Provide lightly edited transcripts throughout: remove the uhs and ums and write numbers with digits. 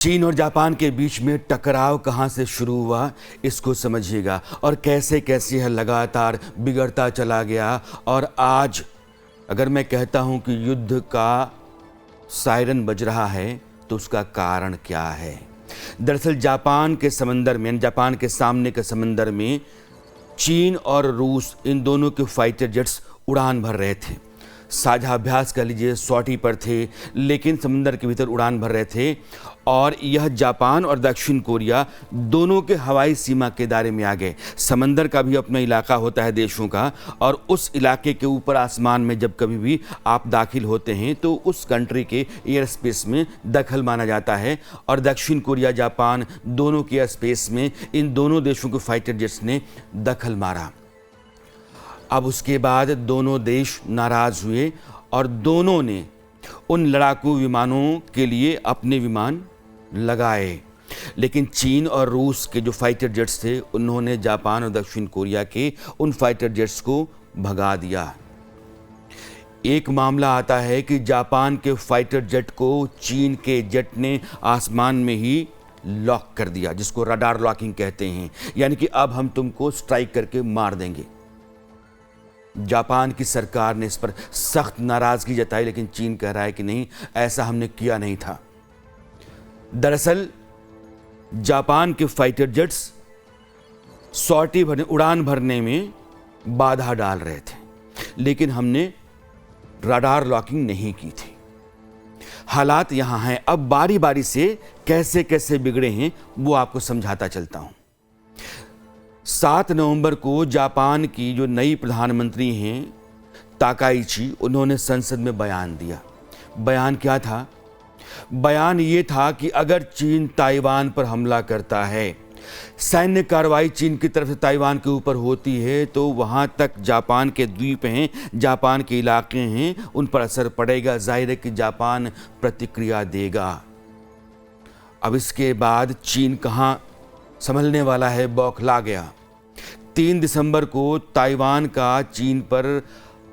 चीन और जापान के बीच में टकराव कहां से शुरू हुआ, इसको समझिएगा और कैसे कैसे यह लगातार बिगड़ता चला गया। और आज अगर मैं कहता हूं कि युद्ध का सायरन बज रहा है तो उसका कारण क्या है। दरअसल जापान के समंदर में, जापान के सामने के समंदर में चीन और रूस, इन दोनों के फाइटर जेट्स उड़ान भर रहे थे। साझा अभ्यास कर लीजिए, सॉटी पर थे, लेकिन समंदर के भीतर उड़ान भर रहे थे। और यह जापान और दक्षिण कोरिया दोनों के हवाई सीमा के दायरे में आ गए। समंदर का भी अपना इलाका होता है देशों का, और उस इलाके के ऊपर आसमान में जब कभी भी आप दाखिल होते हैं तो उस कंट्री के एयर स्पेस में दखल माना जाता है। और दक्षिण कोरिया, जापान दोनों के एयर स्पेस में इन दोनों देशों के फाइटर जेट्स ने दखल मारा। अब उसके बाद दोनों देश नाराज हुए और दोनों ने उन लड़ाकू विमानों के लिए अपने विमान लगाए। लेकिन चीन और रूस के जो फाइटर जेट्स थे, उन्होंने जापान और दक्षिण कोरिया के उन फाइटर जेट्स को भगा दिया। एक मामला आता है कि जापान के फाइटर जेट को चीन के जेट ने आसमान में ही लॉक कर दिया, जिसको रडार लॉकिंग कहते हैं, यानी कि अब हम तुमको स्ट्राइक करके मार देंगे। जापान की सरकार ने इस पर सख्त नाराजगी जताई, लेकिन चीन कह रहा है कि नहीं, ऐसा हमने किया नहीं था। दरअसल जापान के फाइटर जेट्स सॉर्टी भरने, उड़ान भरने में बाधा डाल रहे थे, लेकिन हमने रडार लॉकिंग नहीं की थी। हालात यहां हैं। अब बारी बारी से कैसे कैसे बिगड़े हैं वो आपको समझाता चलता हूं। 7 नवंबर को जापान की जो नई प्रधानमंत्री हैं ताकाइची, उन्होंने संसद में बयान दिया। बयान क्या था? बयान ये था कि अगर चीन ताइवान पर हमला करता है, सैन्य कार्रवाई चीन की तरफ से ताइवान के ऊपर होती है, तो वहाँ तक जापान के द्वीप हैं, जापान के इलाके हैं, उन पर असर पड़ेगा। जाहिर है कि जापान प्रतिक्रिया देगा। अब इसके बाद चीन कहाँ संभलने वाला है, बौखला गया। 3 दिसंबर को ताइवान का चीन पर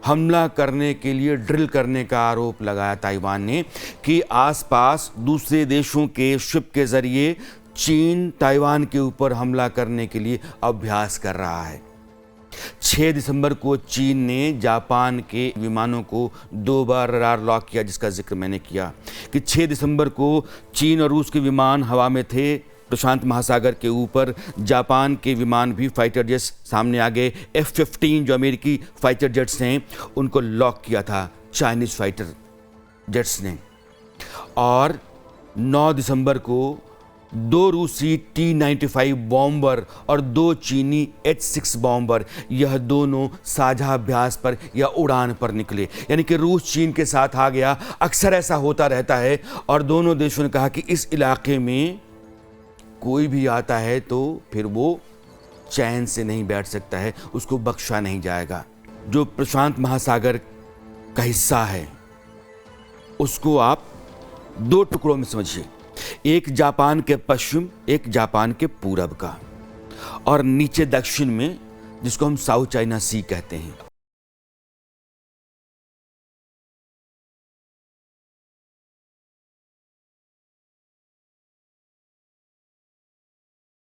हमला करने के लिए ड्रिल करने का आरोप लगाया ताइवान ने कि आसपास दूसरे देशों के शिप के जरिए चीन ताइवान के ऊपर हमला करने के लिए अभ्यास कर रहा है। 6 दिसंबर को चीन ने जापान के विमानों को 2 बार रडार लॉक किया, जिसका जिक्र मैंने किया कि 6 दिसंबर को चीन और रूस के विमान हवा में थे प्रशांत महासागर के ऊपर। जापान के विमान भी फाइटर जेट्स सामने आ गए। F-15 जो अमेरिकी फाइटर जेट्स हैं, उनको लॉक किया था चाइनीज फाइटर जेट्स ने। और 9 दिसंबर को 2 रूसी T-95 बॉम्बर और 2 चीनी H-6 बॉम्बर, यह दोनों साझा अभ्यास पर या उड़ान पर निकले, यानी कि रूस चीन के साथ आ गया। अक्सर ऐसा होता रहता है। और दोनों देशों ने कहा कि इस इलाके में कोई भी आता है तो फिर वो चैन से नहीं बैठ सकता है, उसको बख्शा नहीं जाएगा। जो प्रशांत महासागर का हिस्सा है उसको आप 2 टुकड़ों में समझिए, एक जापान के पश्चिम, एक जापान के पूरब का, और नीचे दक्षिण में जिसको हम साउथ चाइना सी कहते हैं।